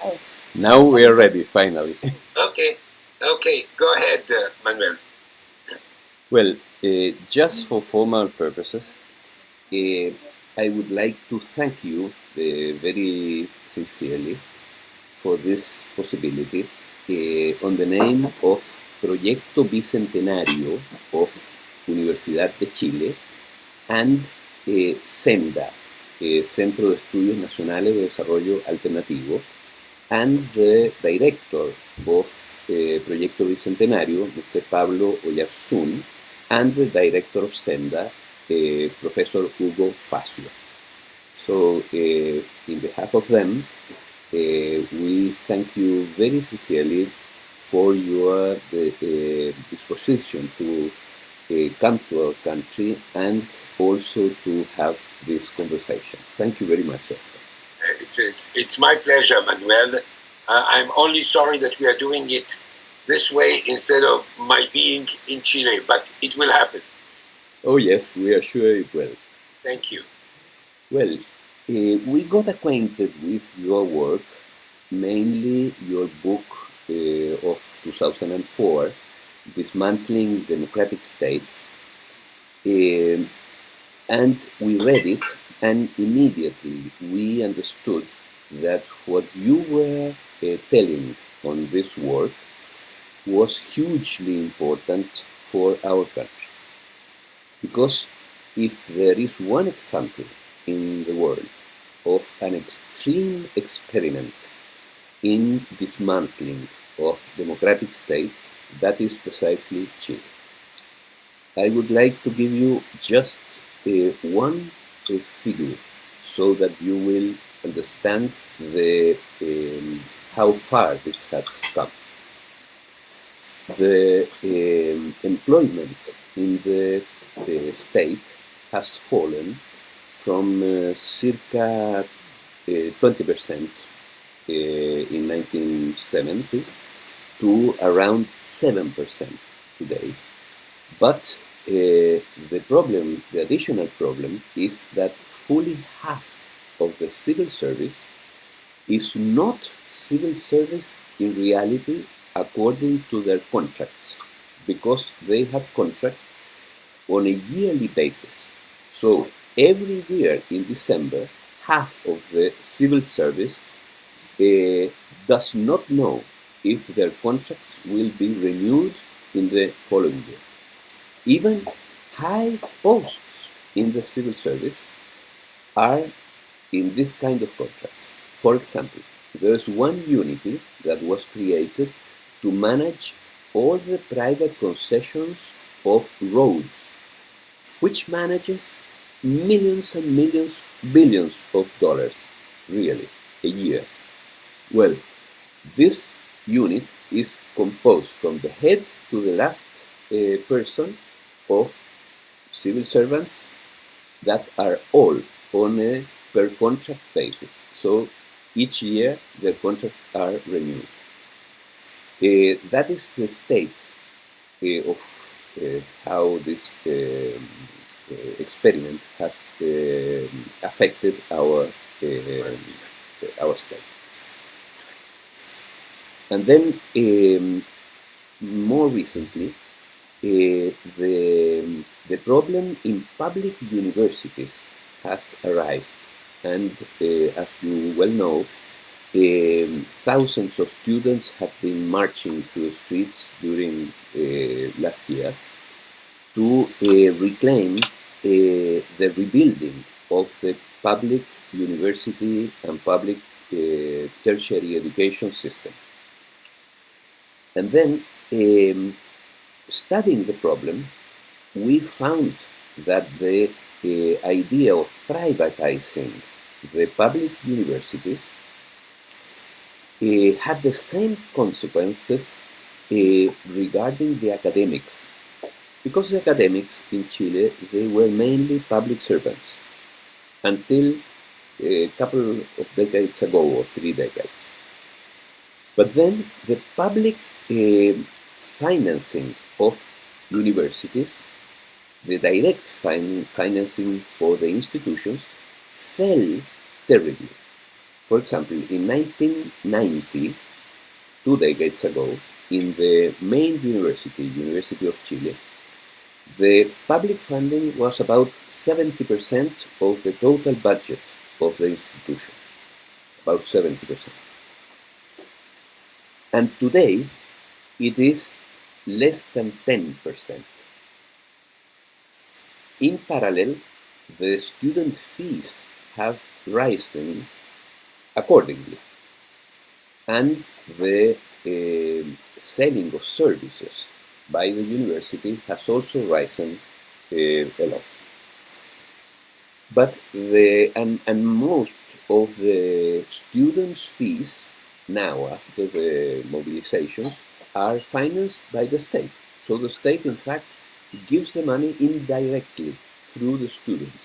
a eso. Now we are ready, finally. Okay, go ahead, Manuel. Well, just for formal purposes, I would like to thank you very sincerely for this possibility on the name of Proyecto Bicentenario of Universidad de Chile and CENDA, Centro de Estudios Nacionales de Desarrollo Alternativo, and the director of Proyecto Bicentenario, Mr. Pablo Oyarzún, and the director of CENDA, Professor Hugo Facio. So, in behalf of them, we thank you very sincerely for your disposition to come to our country and also to have this conversation. Thank you very much, Ezra. It's my pleasure, Manuel. I'm only sorry that we are doing it this way instead of my being in Chile, but it will happen. Oh yes, we are sure it will. Thank you. Well, we got acquainted with your work, mainly your book of 2004, Dismantling Democratic States, and we read it, and immediately we understood that what you were telling on this work was hugely important for our country. Because if there is one example in the world of an extreme experiment in dismantling of democratic states, that is precisely Chile. I would like to give you just one figure so that you will understand how far this has come. The employment in the state has fallen from circa 20% in 1970 to around 7% today. But the additional problem is that fully half of the civil service is not civil service in reality according to their contracts, because they have contracts on a yearly basis. So every year in December, half of the civil service does not know if their contracts will be renewed in the following year. Even high posts in the civil service are in this kind of contracts. For example, there is one unity that was created to manage all the private concessions of roads, which manages millions and millions, billions of dollars, really, a year. Well, this unit is composed from the head to the last person of civil servants that are all on a per contract basis. So each year their contracts are renewed. That is the state of how this experiment has affected our state. And then more recently, the problem in public universities has arisen, and as you well know, thousands of students have been marching through the streets during last year to reclaim the rebuilding of the public university and public tertiary education system. And then, studying the problem, we found that the idea of privatizing the public universities had the same consequences regarding the academics. Because the academics in Chile, they were mainly public servants until a couple of decades ago, or 3 decades. But then the public financing of universities, the direct financing for the institutions, fell terribly. For example, in 1990, 2 decades ago, in the main university, University of Chile, the public funding was about 70% of the total budget of the institution, about 70%. And today, it is less than 10%. In parallel, the student fees have risen accordingly, and the selling of services by the university has also risen a lot. But and most of the students' fees now, after the mobilizations, are financed by the state. So the state, in fact, gives the money indirectly through the students.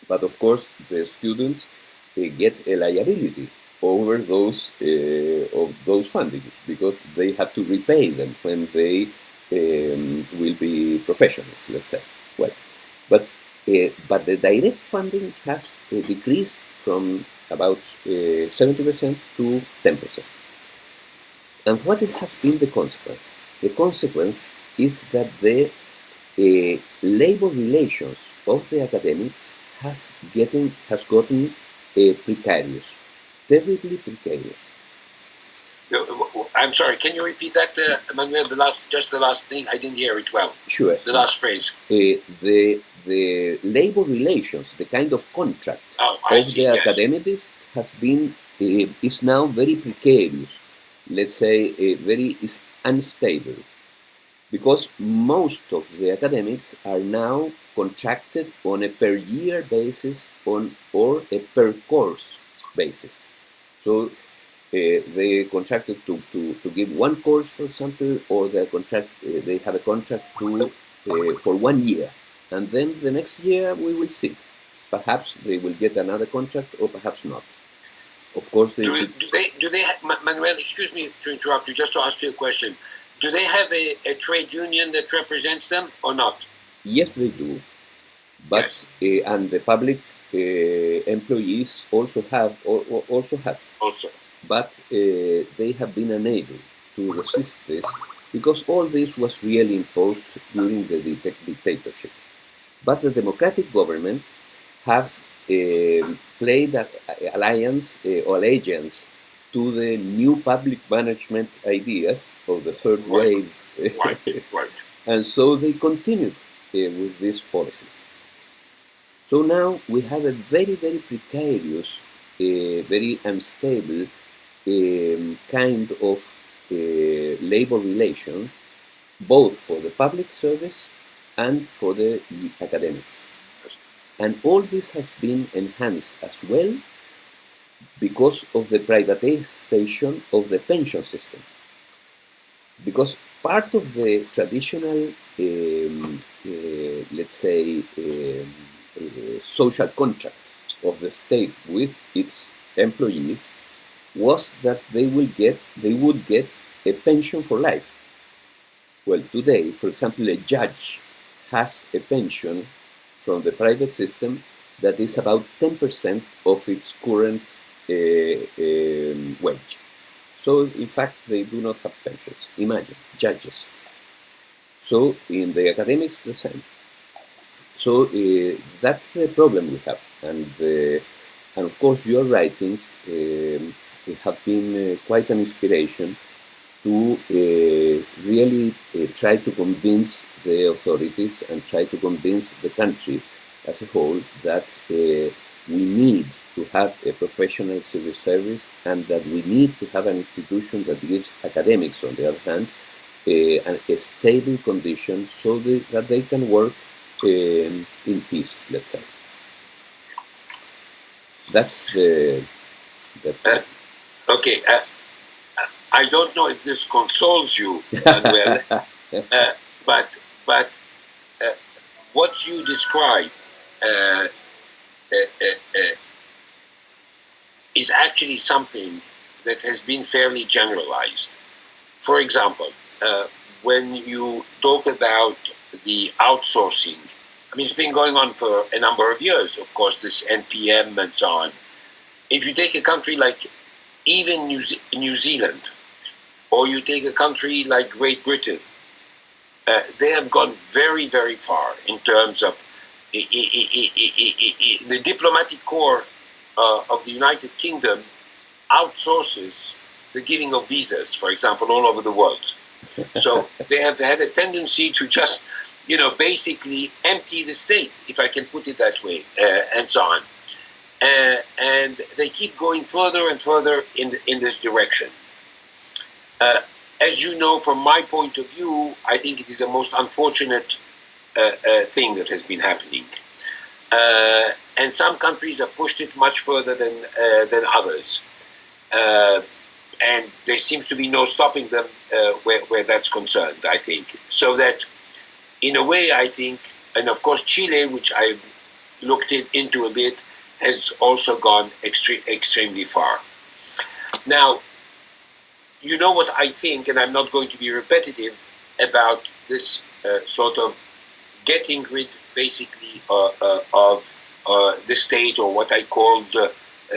But of course, the students get a liability over those fundings, because they have to repay them when they will be professionals, let's say. Well, but the direct funding has decreased from about 70% to 10%. And what has been the consequence? The consequence is that the labor relations of the academics has gotten precarious, terribly precarious. I'm sorry, can you repeat that, Manuel, the last thing? I didn't hear it well. Sure. The last phrase. The labor relations, the kind of contract academics has been, is now very precarious. Let's say is unstable, because most of the academics are now contracted on a per year basis or a per course basis. So they contracted to give one course, for example, or they have a contract for 1 year, and then the next year we will see. Perhaps they will get another contract, or perhaps not. Of course, do they Manuel, excuse me to interrupt you, just to ask you a question. Do they have a trade union that represents them or not? Yes, they do. But yes. And the public employees also have. But they have been unable to resist this, because all this was really imposed during the dictatorship. But the democratic governments have played allegiance to the new public management ideas of the third wave. Right. And so they continued with these policies. So now we have a very, very precarious, very unstable kind of labor relation, both for the public service and for the academics. And all this has been enhanced as well because of the privatization of the pension system. Because part of the traditional, let's say, social contract of the state with its employees was that they would get a pension for life. Well, today, for example, a judge has a pension from the private system that is about 10% of its current wage. So, in fact, they do not have pensions. Imagine, judges. So, in the academics, the same. So, that's the problem we have. And of course, your writings have been quite an inspiration to really try to convince the authorities and try to convince the country as a whole that we need to have a professional civil service, and that we need to have an institution that gives academics, on the other hand, a stable condition so that they can work in peace, let's say. That's the okay. I don't know if this consoles you, Manuel, but what you describe is actually something that has been fairly generalized. For example, when you talk about the outsourcing, I mean, it's been going on for a number of years, of course, this NPM and so on. if you take a country like even New Zealand, or you take a country like Great Britain, they have gone very, very far in terms of the diplomatic corps of the United Kingdom outsources the giving of visas, for example, all over the world. So they have had a tendency to just, basically empty the state, if I can put it that way, and so on. And they keep going further and further in this direction. As you know, from my point of view, I think it is the most unfortunate thing that has been happening. And some countries have pushed it much further than others. And there seems to be no stopping them where that's concerned, I think. So that, in a way, I think, and of course Chile, which I've looked into a bit, has also gone extremely far. Now, you know what I think, and I'm not going to be repetitive, about this sort of getting rid, basically, of the state, or what I called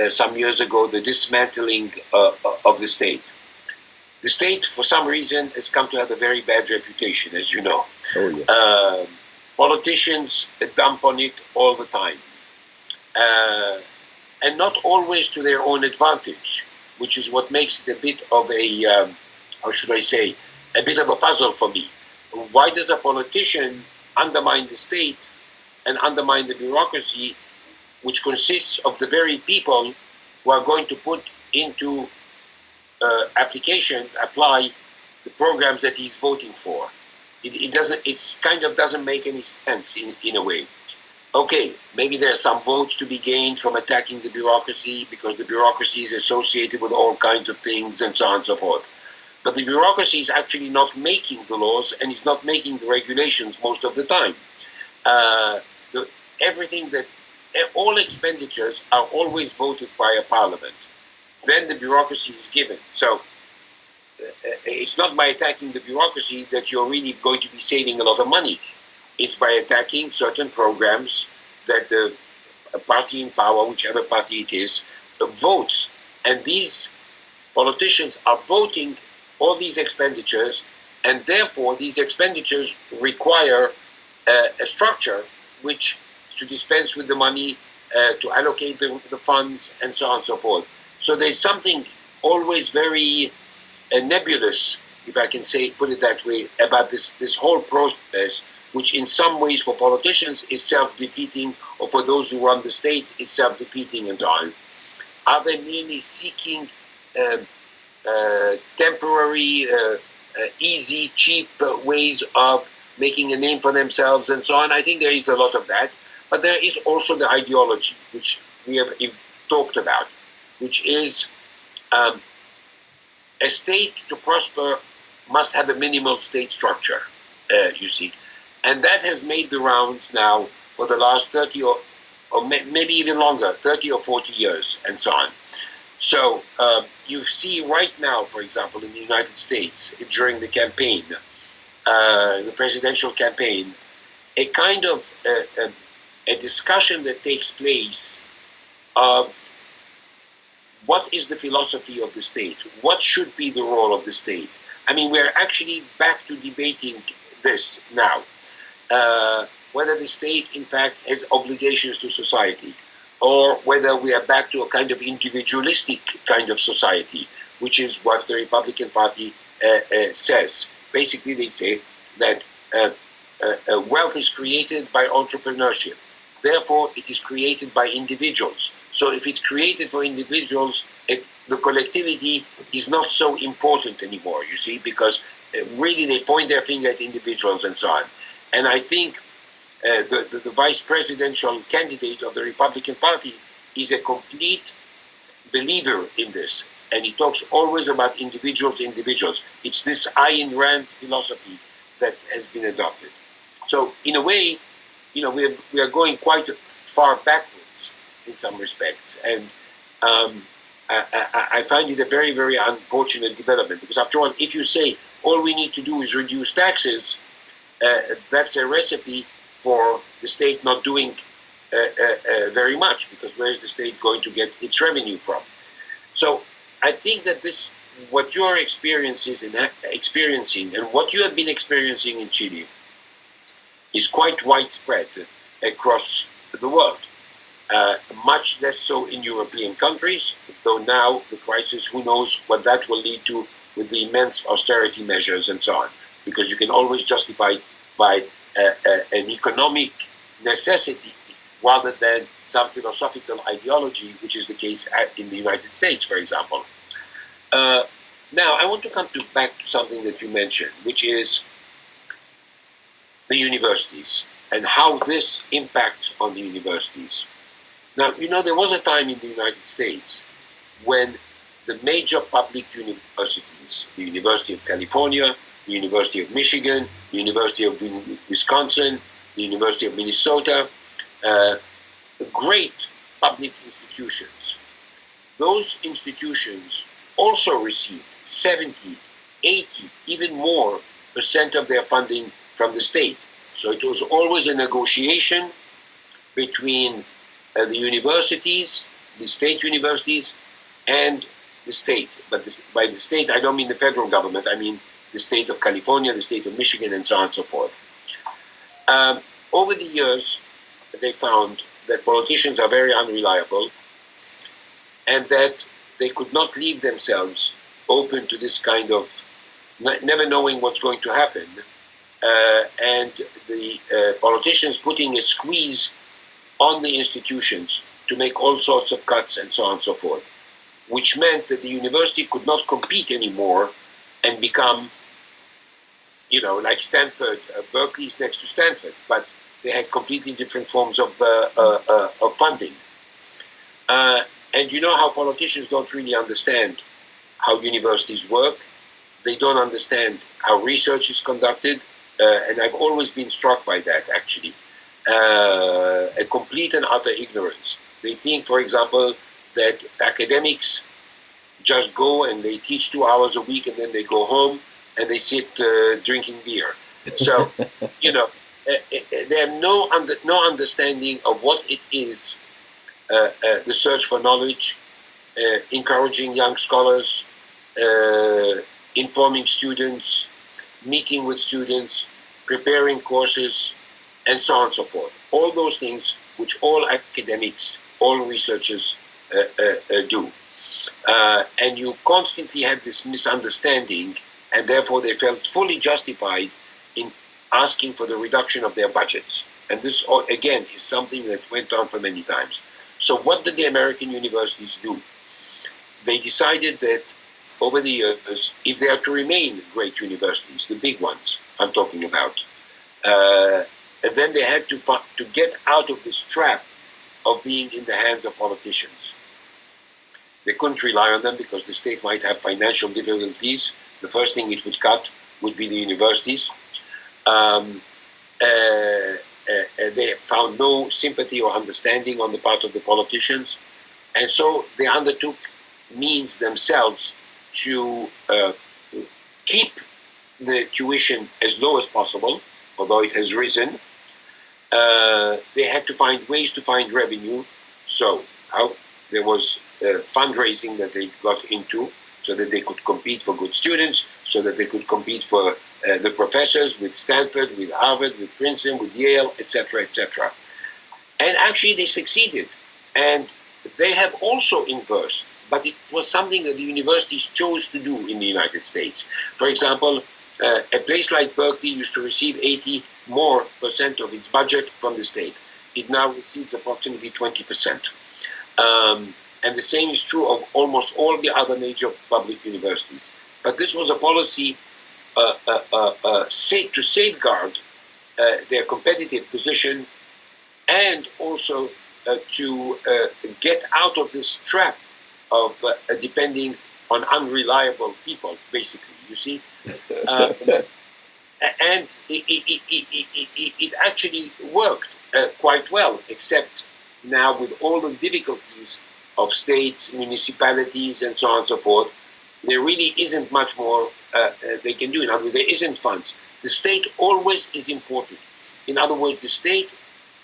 some years ago the dismantling of the state. The state, for some reason, has come to have a very bad reputation, as you know. Oh, yeah. Politicians dump on it all the time. And not always to their own advantage, which is what makes it a bit of a, how should I say, a bit of a puzzle for me. Why does a politician undermine the state and undermine the bureaucracy, which consists of the very people who are going to put into apply the programs that he's voting for? It kind of doesn't make any sense in a way. Okay, maybe there are some votes to be gained from attacking the bureaucracy, because the bureaucracy is associated with all kinds of things and so on and so forth. But the bureaucracy is actually not making the laws, and is not making the regulations most of the time. All expenditures are always voted by a parliament. Then the bureaucracy is given. So it's not by attacking the bureaucracy that you're really going to be saving a lot of money. It's by attacking certain programs that the party in power, whichever party it is, votes. And these politicians are voting all these expenditures, and therefore these expenditures require a structure which to dispense with the money, to allocate the funds, and so on and so forth. So there's something always very nebulous, if I can put it that way, about this whole process, which in some ways for politicians is self-defeating, or for those who run the state is self-defeating and so on. Are they merely seeking temporary, easy, cheap ways of making a name for themselves and so on? I think there is a lot of that. But there is also the ideology, which we have talked about, which is a state to prosper must have a minimal state structure, you see. And that has made the rounds now for the last 30 or maybe even longer, 30 or 40 years, and so on. So you see right now, for example, in the United States, during the campaign, the presidential campaign, a kind of a discussion that takes place of what is the philosophy of the state, what should be the role of the state. I mean, we're actually back to debating this now. Whether the state, in fact, has obligations to society, or whether we are back to a kind of individualistic kind of society, which is what the Republican Party says. Basically, they say that wealth is created by entrepreneurship. Therefore, it is created by individuals. So if it's created for individuals, the collectivity is not so important anymore, you see, because really they point their finger at individuals and so on. And I think the vice presidential candidate of the Republican Party is a complete believer in this. And he talks always about individuals. It's this Ayn Rand philosophy that has been adopted. So in a way, we are going quite far backwards in some respects. And I find it a very, very unfortunate development, because after all, if you say all we need to do is reduce taxes, that's a recipe for the state not doing very much, because where is the state going to get its revenue from? So I think that what you are experiencing and what you have been experiencing in Chile is quite widespread across the world. Much less so in European countries, though now the crisis, who knows what that will lead to with the immense austerity measures and so on, because you can always justify by an economic necessity rather than some philosophical ideology, which is the case in the United States, for example. Now, I want to come back to something that you mentioned, which is the universities and how this impacts on the universities. Now, there was a time in the United States when the major public universities, the University of California, the University of Michigan, the University of Wisconsin, the University of Minnesota, great public institutions. Those institutions also received 70, 80, even more % of their funding from the state. So it was always a negotiation between the universities, the state universities, and the state. But by the state, I don't mean the federal government. I mean the state of California, the state of Michigan, and so on and so forth. Over the years, they found that politicians are very unreliable and that they could not leave themselves open to this kind of never knowing what's going to happen, and the politicians putting a squeeze on the institutions to make all sorts of cuts and so on and so forth, which meant that the university could not compete anymore and become, like Stanford. Berkeley's next to Stanford, but they had completely different forms of funding. And you know how politicians don't really understand how universities work. They don't understand how research is conducted. And I've always been struck by that, actually. A complete and utter ignorance. They think, for example, that academics just go and they teach 2 hours a week and then they go home and they sit drinking beer. So, they have no understanding of what it is, the search for knowledge, encouraging young scholars, informing students, meeting with students, preparing courses, and so on and so forth. All those things which all academics, all researchers do. And you constantly have this misunderstanding, and therefore they felt fully justified in asking for the reduction of their budgets. And this, again, is something that went on for many times. So what did the American universities do? They decided that over the years, if they are to remain great universities, the big ones I'm talking about, and then they had to get out of this trap of being in the hands of politicians. They couldn't rely on them because the state might have financial difficulties. The first thing it would cut would be the universities. They found no sympathy or understanding on the part of the politicians. And so they undertook means themselves to keep the tuition as low as possible, although it has risen. They had to find ways to find revenue. So there was fundraising that they got into so that they could compete for good students, so that they could compete for the professors with Stanford, with Harvard, with Princeton, with Yale, etc., etc. And actually they succeeded. And they have also inversed, but it was something that the universities chose to do in the United States. For example, a place like Berkeley used to receive 80% more of its budget from the state. It now receives approximately 20%. And the same is true of almost all the other major public universities. But this was a policy to safeguard their competitive position and also to get out of this trap of depending on unreliable people, basically, you see. And it actually worked quite well, except now with all the difficulties of states, municipalities, and so on and so forth, there really isn't much more they can do. In other words, there isn't funds. The state always is important. In other words, the state,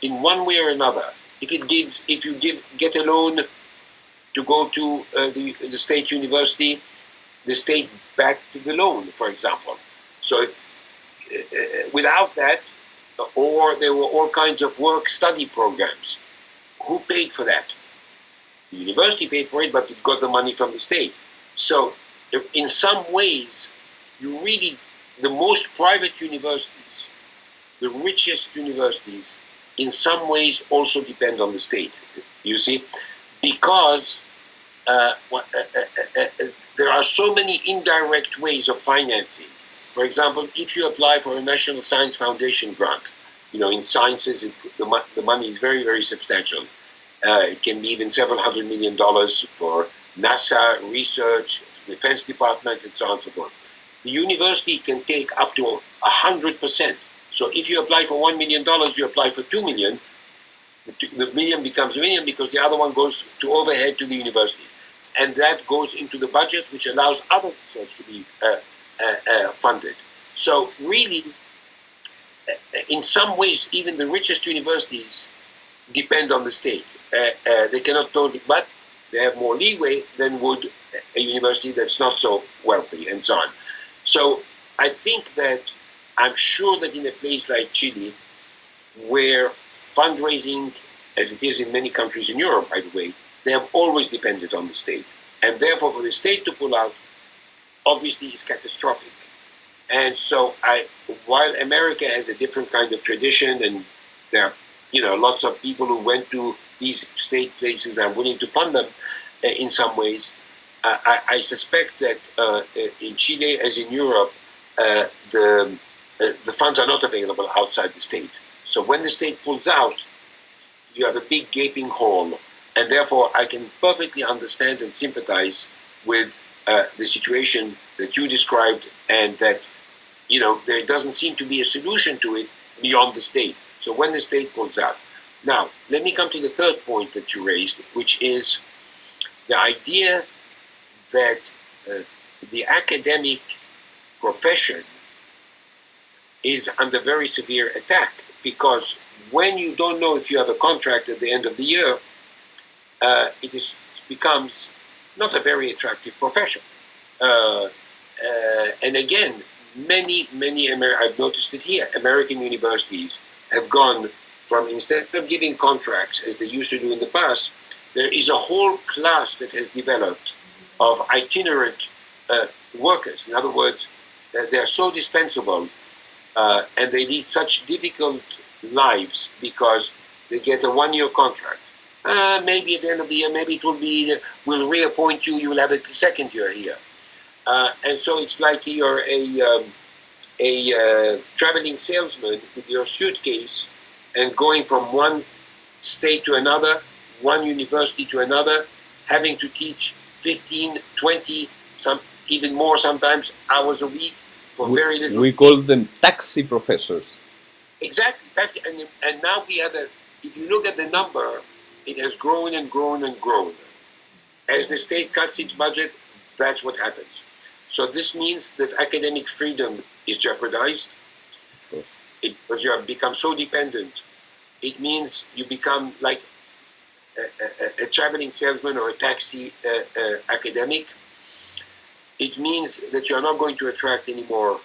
in one way or another, if you get a loan to go to the state university, the state backed the loan, for example. So without that, or there were all kinds of work-study programs. Who paid for that? The university paid for it, but it got the money from the state. So in some ways, the most private universities, the richest universities, in some ways also depend on the state, you see, because there are so many indirect ways of financing. For example, if you apply for a National Science Foundation grant, in sciences, the money is very, very substantial. It can be even several $100 million for NASA research, Defense Department, and so on and so forth. The university can take up to 100%. So if you apply for $1 million, you apply for $2 million. The million becomes a million because the other one goes to overhead to the university. And that goes into the budget, which allows other research to be funded. So really, in some ways, even the richest universities depend on the state. They cannot totally, but they have more leeway than would a university that's not so wealthy, and so on. So I think that I'm sure that in a place like Chile, where fundraising, as it is in many countries in Europe, by the way, they have always depended on the state. And therefore, for the state to pull out, obviously, is catastrophic. And so, while America has a different kind of tradition, and there are lots of people who went to these state places and are willing to fund them in some ways, I suspect that in Chile, as in Europe, the funds are not available outside the state. So when the state pulls out, you have a big gaping hole. And therefore, I can perfectly understand and sympathize with the situation that you described, and that, there doesn't seem to be a solution to it beyond the state. So when the state pulls out. Now, let me come to the third point that you raised, which is the idea that the academic profession is under very severe attack, because when you don't know if you have a contract at the end of the year, it becomes not a very attractive profession. And again, many I've noticed it here, American universities have gone from, instead of giving contracts as they used to do in the past, there is a whole class that has developed of itinerant workers. In other words, they are so dispensable and they lead such difficult lives because they get a one-year contract. Maybe at the end of the year, maybe it will be, we'll reappoint you, you'll have a second year here. And so it's like you're a traveling salesman with your suitcase and going from one state to another, one university to another, having to teach 15, 20, even more sometimes, hours a week for very little. We call them taxi professors. Exactly, taxi. And now we have if you look at the number, it has grown and grown and grown. As the state cuts its budget, that's what happens. So this means that academic freedom is jeopardized. Because you have become so dependent. It means you become like a traveling salesman or a taxi academic. It means that you are not going to attract anymore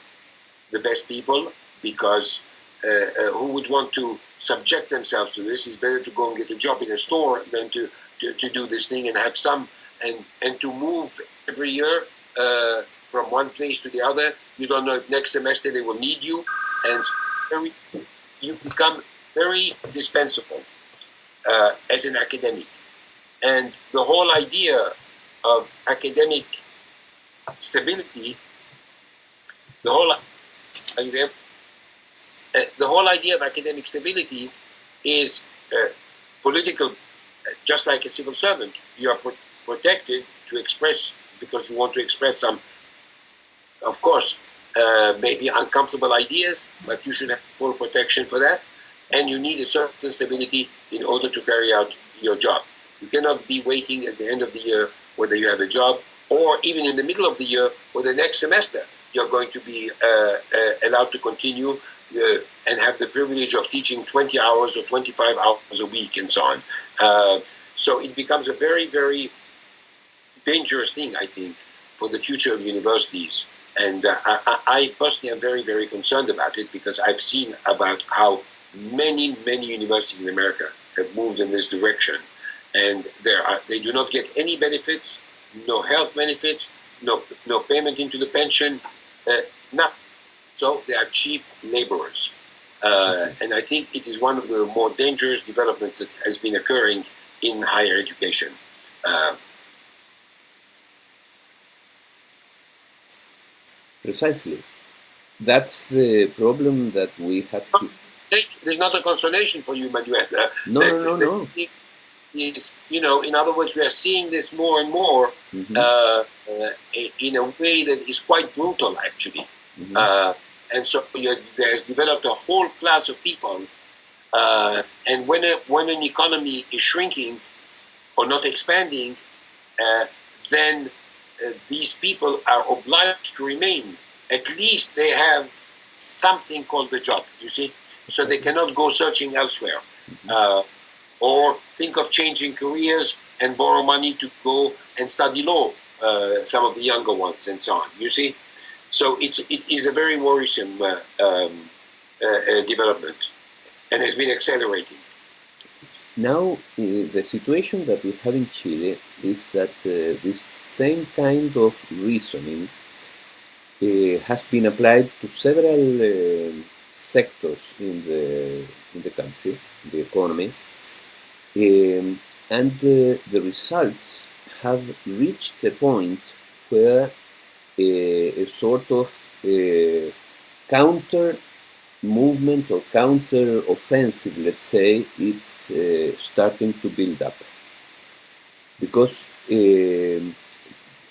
the best people, because who would want to subject themselves to this? It's better to go and get a job in a store than to do this thing and have some, and to move every year from one place to the other. You don't know if next semester they will need you, and you become very dispensable as an academic. And the whole idea of academic stability, the whole idea of academic stability is political. Just like a civil servant, you are protected to express, because you want to express some, of course, maybe uncomfortable ideas, but you should have full protection for that. And you need a certain stability in order to carry out your job. You cannot be waiting at the end of the year whether you have a job, or even in the middle of the year or the next semester you're going to be allowed to continue and have the privilege of teaching 20 hours or 25 hours a week and so on. So it becomes a very, very dangerous thing, I think, for the future of universities. And I personally am very, very concerned about it, because I've seen about how many, many universities in America have moved in this direction. And they do not get any benefits, no health benefits, no payment into the pension, nothing. So they are cheap laborers. And I think it is one of the more dangerous developments that has been occurring in higher education. Precisely. That's the problem that we have to... There's not a consolation for you, Manuel. No. Is, in other words, we are seeing this more and more in a way that is quite brutal, actually. And so there's developed a whole class of people, and when an economy is shrinking or not expanding, then these people are obliged to remain. At least they have something called the job, you see? So they cannot go searching elsewhere. Or think of changing careers and borrow money to go and study law, some of the younger ones and so on, you see? So it is a very worrisome development, and has been accelerating. Now, the situation that we have in Chile is that this same kind of reasoning has been applied to several sectors in the country, in the economy, and the results have reached a point where a sort of counter movement or counter offensive, let's say, it's starting to build up, because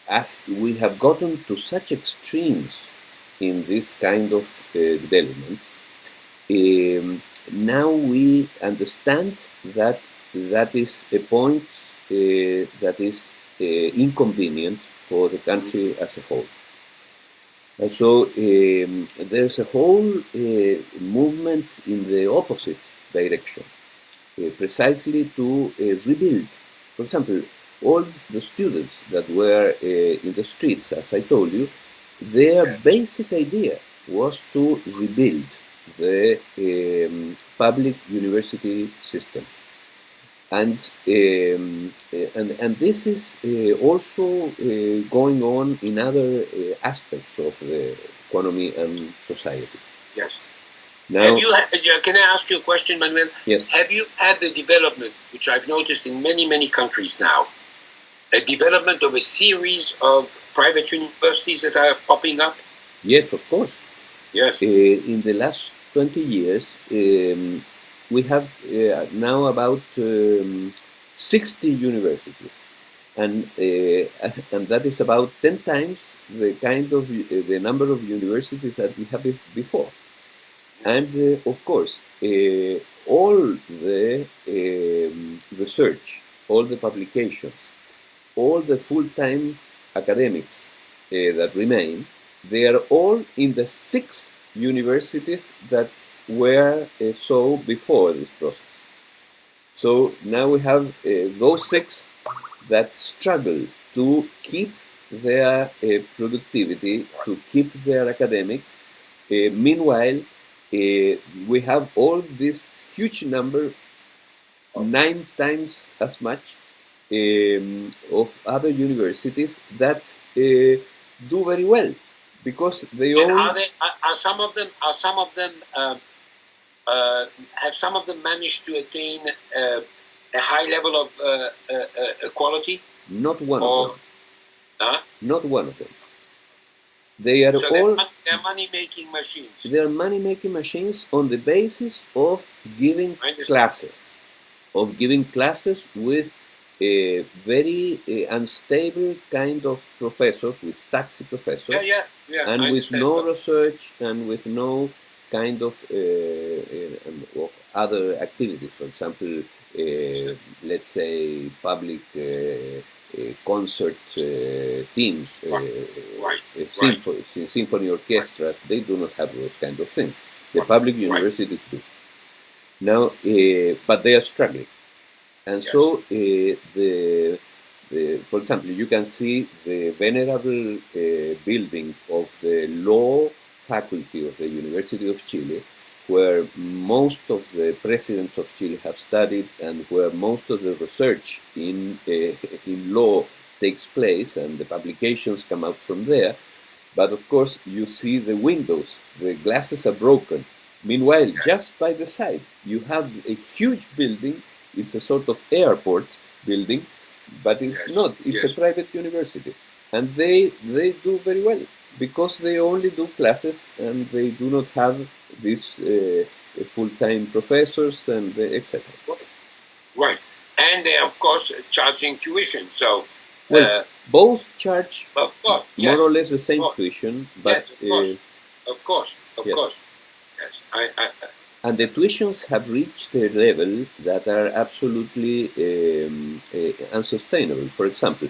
as we have gotten to such extremes in this kind of developments, now we understand that that is a point that is inconvenient for the country as a whole. And so there's a whole movement in the opposite direction, precisely to rebuild. For example, all the students that were in the streets, as I told you, their basic idea was to rebuild the public university system. And this is also going on in other aspects of the economy and society. Yes. Now, can I ask you a question, Manuel? Yes. Have you had the development, which I've noticed in many, many countries now, a development of a series of private universities that are popping up? Yes, of course. Yes. In the last 20 years, we have now about 60 universities, and that is about 10 times the the number of universities that we had before. And of course, all the research, all the publications, all the full-time academics that remain, they are all in the 6 universities that were so before this process. So now we have those 6 that struggle to keep their productivity, to keep their academics. Meanwhile, we have all this huge number, 9 times as much, of other universities that do very well, because they all... Have some of them managed to attain a high level of quality? Not one of them. Huh? Not one of them. They are all... They're money-making machines. They are money-making machines on the basis of giving classes, with a very unstable kind of professors, with taxi professors, and with no research and with no kind of other activities. For example, let's say public concert teams, symphony orchestras. They do not have those kind of things. The public universities do. Now, but they are struggling. And so, for example, you can see the venerable building of the law faculty of the University of Chile, where most of the presidents of Chile have studied and where most of the research in law takes place and the publications come out from there. But of course, you see the windows, the glasses are broken. Meanwhile, just by the side, you have a huge building. It's a sort of airport building, but it's not. It's a private university. And they do very well because they only do classes and they do not have these full-time professors and etc. Right. And they, of course, charging tuition. So, well, both charge more or less the same tuition, but of course. Yes, and the tuitions have reached a level that are absolutely unsustainable. For example,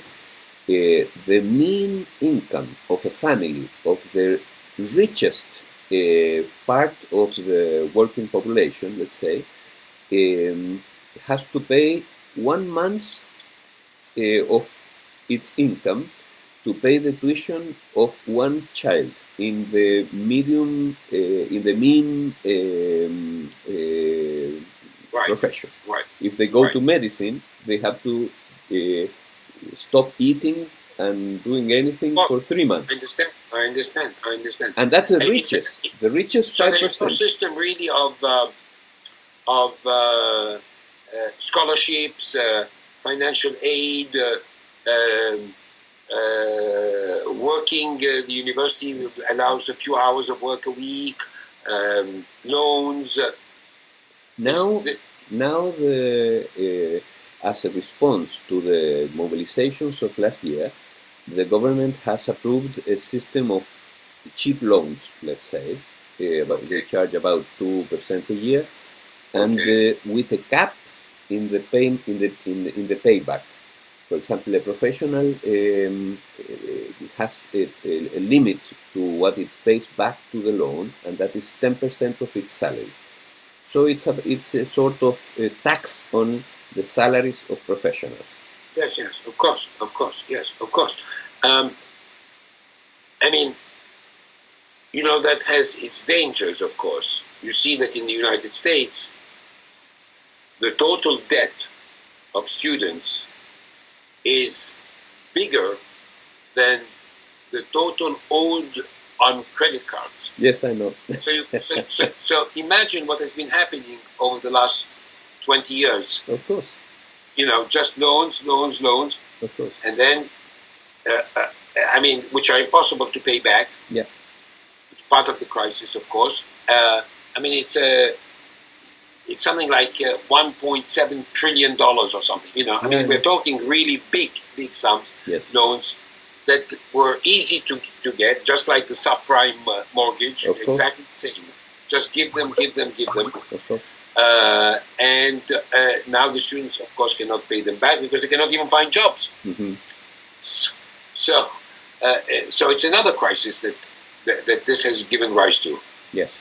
the mean income of a family of the richest part of the working population, let's say, has to pay 1 month of its income to pay the tuition of one child in the mean profession. Right. If they go to medicine, they have to stop eating and doing anything for 3 months. I understand. And that's the richest 5%. So there's no system really of scholarships, financial aid, working. The university allows a few hours of work a week, loans. Now, as a response to the mobilizations of last year, the government has approved a system of cheap loans, let's say. They charge about 2% a year, and with a cap in the payback. For example, a professional has a limit to what it pays back to the loan, and that is 10% of its salary. So it's a sort of a tax on the salaries of professionals. Yes, of course. I mean, that has its dangers, of course. You see that in the United States, the total debt of students is bigger than the total owed on credit cards. Yes, I know. So imagine what has been happening over the last 20 years. Of course. Just loans. Of course. And then, which are impossible to pay back. Yeah. It's part of the crisis, of course. It's something like $1.7 trillion or something. We're talking really big sums, loans that were easy to get, just like the subprime mortgage, exactly the same. Just give them. Of course. And now the students, of course, cannot pay them back because they cannot even find jobs. Mm-hmm. So it's another crisis that this has given rise to. Yes.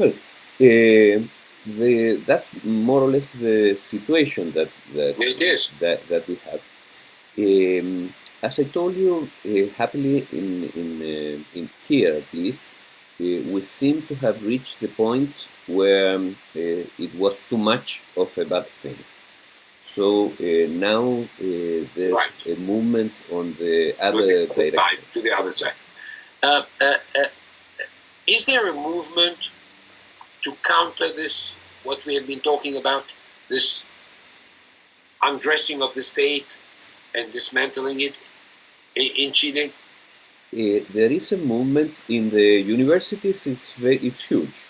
Well, that's more or less the situation that it is. That we have. As I told you, happily in here at least, we seem to have reached the point where it was too much of a bad thing. So now there's a movement on the other direction. To the other side. Is there a movement to counter this, what we have been talking about, this undressing of the state and dismantling it in Chile? There is a movement in the universities. It's huge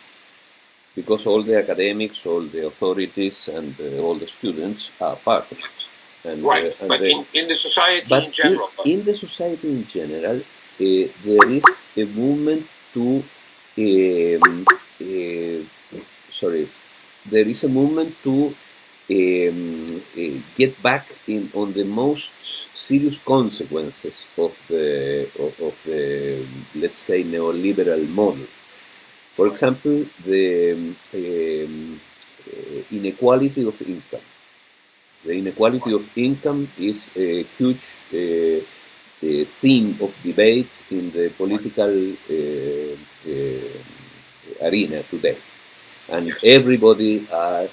because all the academics, all the authorities, and all the students are part of it. And, but in the society in general. In the society in general, there is a movement to. There is a movement to get back on the most serious consequences of the let's say neoliberal model. For example, the inequality of income. The inequality of income is a huge theme of debate in the political arena today. And everybody are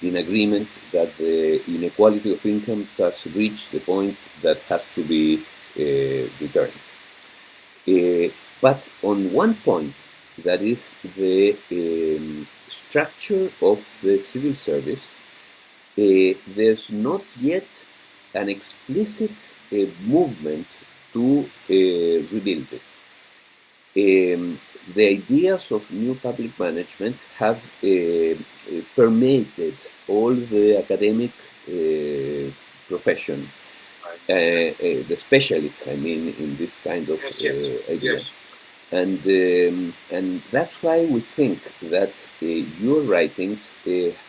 in agreement that the inequality of income has reached the point that has to be returned. But on one point, that is the structure of the civil service, there's not yet an explicit movement to rebuild it. The ideas of new public management have permeated all the academic profession, the specialists, I mean, in this kind of idea. And that's why we think that your writings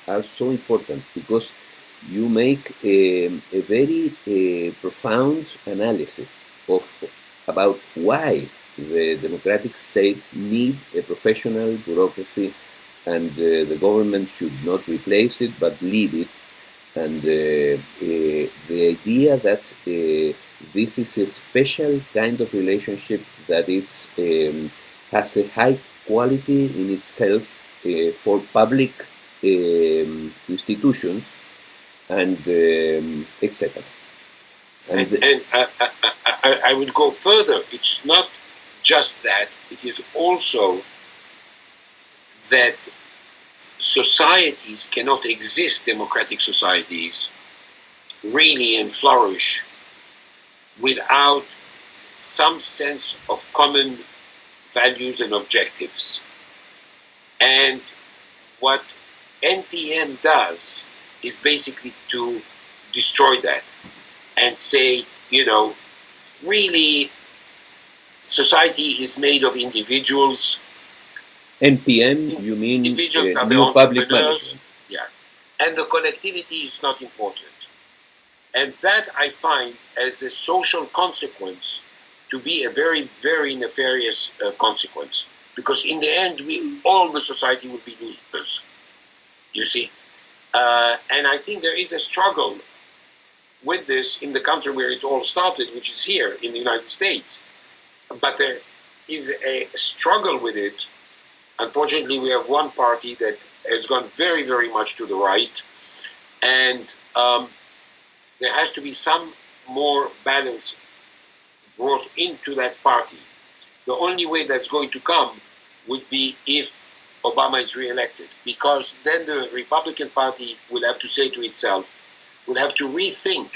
are so important, because you make a very profound analysis about why the democratic states need a professional bureaucracy, and the government should not replace it but lead it. And the idea that this is a special kind of relationship, that it's has a high quality in itself for public institutions, and etc. And I would go further. It's not just that, it is also that societies cannot exist, democratic societies, really and flourish without some sense of common values and objectives. And what NPM does is basically to destroy that and say, you know, really, society is made of individuals. NPM, you mean individuals are new public management? Yeah, and the collectivity is not important. And that I find as a social consequence to be a very, very nefarious consequence. Because in the end, all the society will be losers, you see. And I think there is a struggle with this in the country where it all started, which is here in the United States. But there is a struggle with it. Unfortunately, we have one party that has gone very, very much to the right. And there has to be some more balance brought into that party. The only way that's going to come would be if Obama is re-elected, because then the Republican Party will have to say to itself, will have to rethink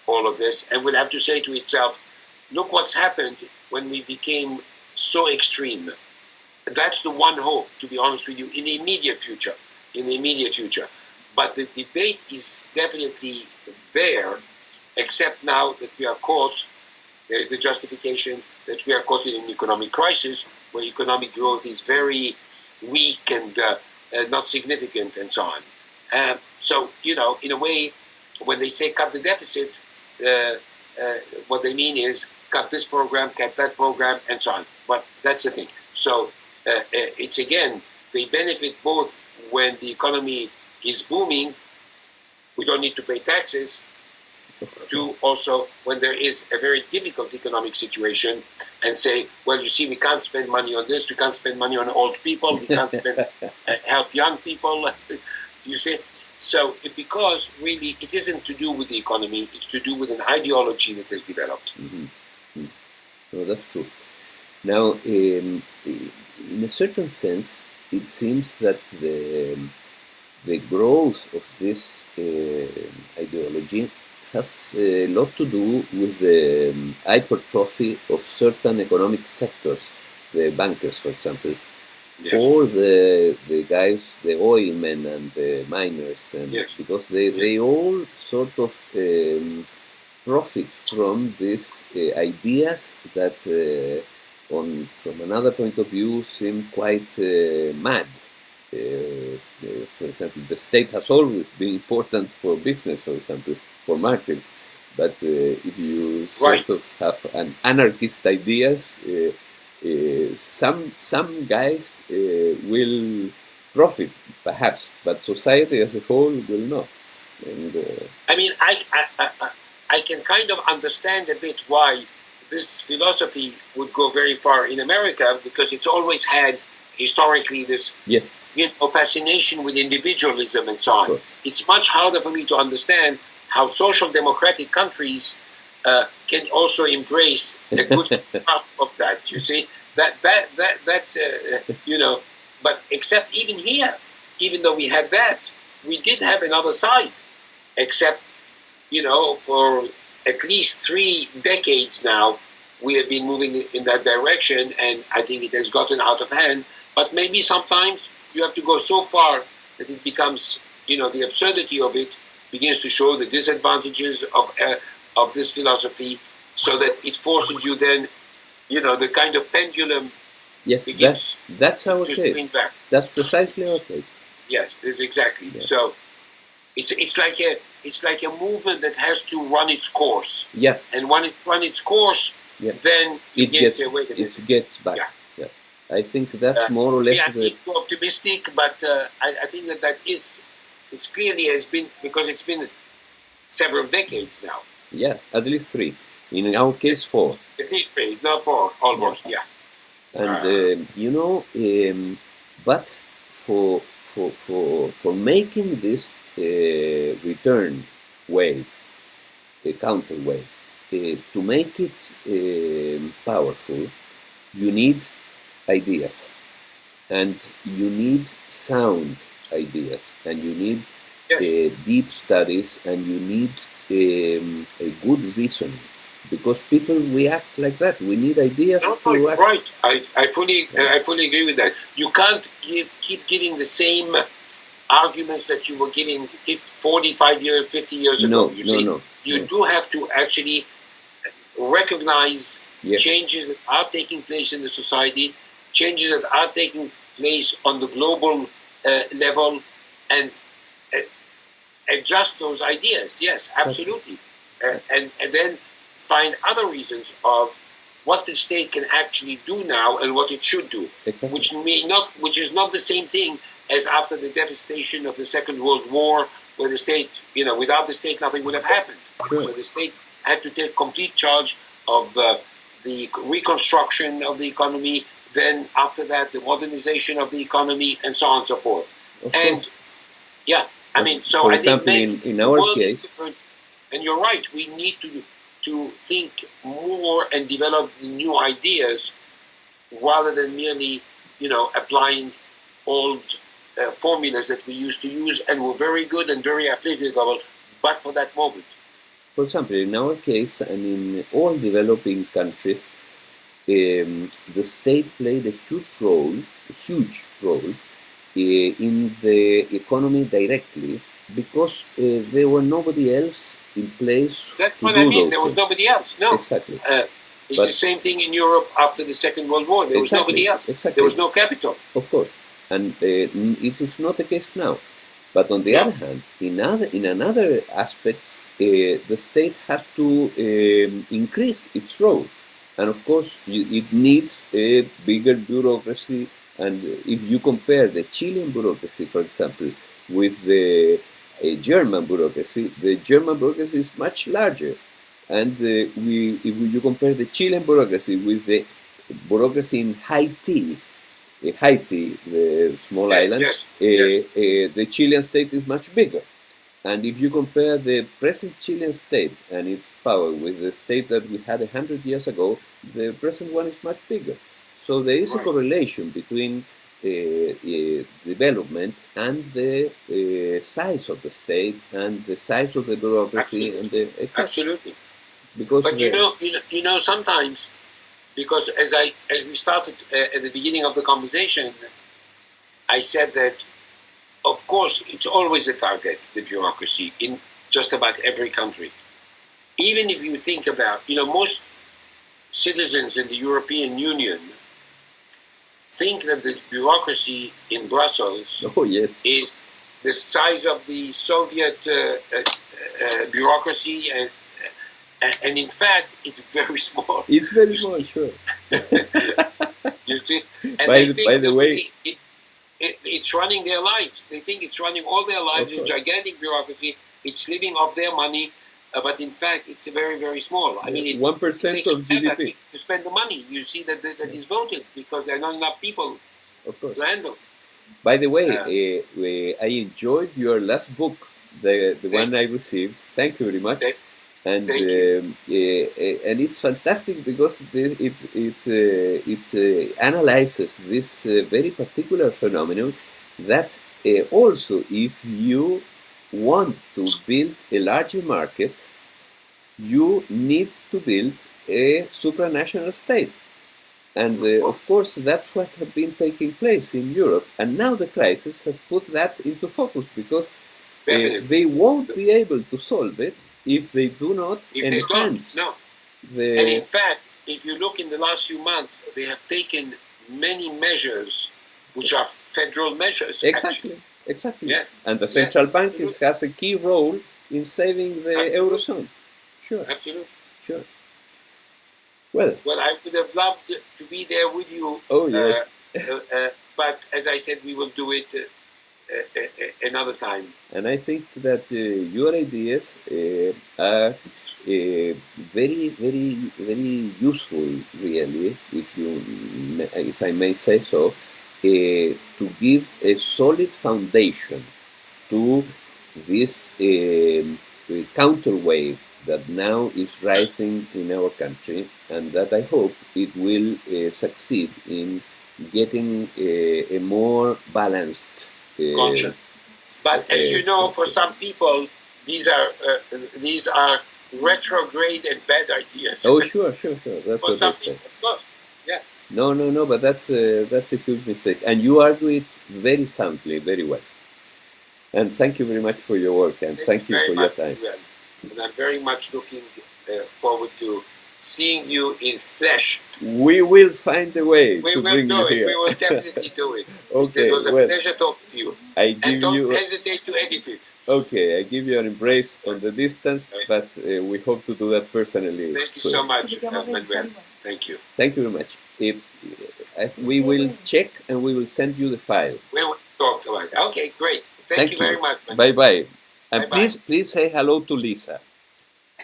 all of this, and will have to say to itself, look what's happened when we became so extreme. That's the one hope, to be honest with you, in the immediate future. But the debate is definitely there, except now that we are caught, there is the justification that we are caught in an economic crisis, where economic growth is very weak and not significant and so on. So, you know, in a way, when they say cut the deficit, what they mean is cut this program, cut that program, and so on. But that's the thing. So it's again, they benefit both when the economy is booming, we don't need to pay taxes, to also when there is a very difficult economic situation and say, well, you see, we can't spend money on this, we can't spend money on old people, we can't spend help young people, you see. So because really it isn't to do with the economy, it's to do with an ideology that has developed. Mm-hmm. Mm-hmm. Well, that's true. Now, in a certain sense, it seems that the growth of this ideology has a lot to do with the hypertrophy of certain economic sectors, the bankers, for example, yes, or the guys, the oil men and the miners, and yes, because they all sort of profit from these ideas that, from another point of view, seem quite mad. For example, the state has always been important for business, for example, for markets. But if you sort of have an anarchist ideas, some guys will profit, perhaps, but society as a whole will not. And, I mean, I can kind of understand a bit why this philosophy would go very far in America, because it's always had historically this fascination with individualism and so on. It's much harder for me to understand how social democratic countries can also embrace a good part of that. You see, that's But except even here, even though we had that, we did have another side. Except, for at least 3 decades now, we have been moving in that direction, and I think it has gotten out of hand. But maybe sometimes you have to go so far that it becomes, the absurdity of it begins to show the disadvantages of this philosophy, so that it forces you then, the kind of pendulum. Yes, that's our case. That's precisely our case. Yes, that's exactly. Yeah. So it's like a movement that has to run its course. Yeah. And when it runs its course, then it gets back. Yeah. I think that's more or less. I'm too optimistic, but I think it's clearly has been, because it's been several decades now. Yeah, at least 3. In our case, 4. At least 3, not 4, almost. Yeah. And but for making this return wave, a counter wave, to make it powerful, you need ideas, and you need sound ideas, and you need deep studies, and you need a good reasoning. Because people react like that. We need ideas to react. Right. I fully agree with that. You can't keep giving the same arguments that you were giving 45 years, 50 years ago. You do have to actually recognize changes that are taking place in the society, changes that are taking place on the global level, and adjust those ideas. Yes, absolutely. And then find other reasons of what the state can actually do now and what it should do, which is not the same thing as after the devastation of the Second World War, where the state, without the state, nothing would have happened. Sure. So the state had to take complete charge of the reconstruction of the economy. Then after that, the modernization of the economy, and so on and so forth. And I mean, so for I example, think in our case, and you're right, we need to think more and develop new ideas rather than merely, applying old formulas that we used to use and were very good and very applicable, but for that moment. For example, in our case, and in all developing countries, the state played a huge role in the economy directly, because there were nobody else in place. That's what I mean. There was nobody else. No. Exactly. It's the same thing in Europe after the Second World War. There was nobody else. Exactly. There was no capital. Of course. And it is not the case now. But on the other hand, in another aspects, the state has to increase its role. And of course, it needs a bigger bureaucracy. And if you compare the Chilean bureaucracy, for example, with the German bureaucracy, the German bureaucracy is much larger. And if you compare the Chilean bureaucracy with the bureaucracy in Haiti, the small island, the Chilean state is much bigger. And if you compare the present Chilean state and its power with the state that we had 100 years ago, the present one is much bigger. So there is a correlation between development and the size of the state and the size of the bureaucracy. Absolutely. Because but sometimes, because as we started at the beginning of the conversation, I said that, of course, it's always a target, the bureaucracy, in just about every country. Even if you think about, most citizens in the European Union think that the bureaucracy in Brussels Oh, yes. is the size of the Soviet bureaucracy, and in fact, it's very small. It's very small, sure. You see, and By they think the way, it's running their lives. They think it's running all their lives in gigantic bureaucracy. It's living off their money, but in fact, it's very, very small. I mean, 1% of GDP. To spend the money, you see that is voted because there are not enough people to handle. By the way, I enjoyed your last book, the one I received. Thank you very much. And it's fantastic because it analyzes this very particular phenomenon that also, if you want to build a larger market, you need to build a supranational state. And of course, that's what has been taking place in Europe. And now the crisis has put that into focus because they won't be able to solve it if they do not enhance. And in fact, if you look in the last few months, they have taken many measures which are federal measures. Exactly. Yeah. And the central bank has a key role in saving the Eurozone. Sure. Absolutely. Sure. Well, I would have loved to be there with you. Oh, yes. But as I said, we will do it another time. And I think that your ideas are very, very, very useful, really, if I may say so, to give a solid foundation to this counterwave that now is rising in our country, and that I hope it will succeed in getting a more balanced conscience. But as you know, for some people, these are retrograde and bad ideas. Oh, sure. That's for what some I say. People, of course. Yeah. No, but that's a huge mistake, and you argue it very soundly, very well. And thank you very much for your work, and thank you for your time. Well. And I'm very much looking forward to seeing you in flesh. We will find a way to bring you here. We will definitely do it. Okay, it was a pleasure talking to you. And don't hesitate to edit it. Okay, I give you an embrace on the distance, but we hope to do that personally. Thank you so much, Manuel. Thank you. Thank you very much. We will check and we will send you the file. We will talk about it. Okay, great. Thank you very much, Manuel. Bye-bye. And please say hello to Lisa.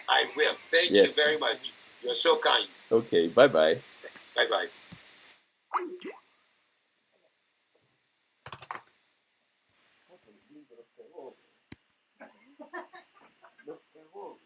I will. Thank you very much. You're so kind. Okay, bye-bye. Bye-bye. Lo pegó.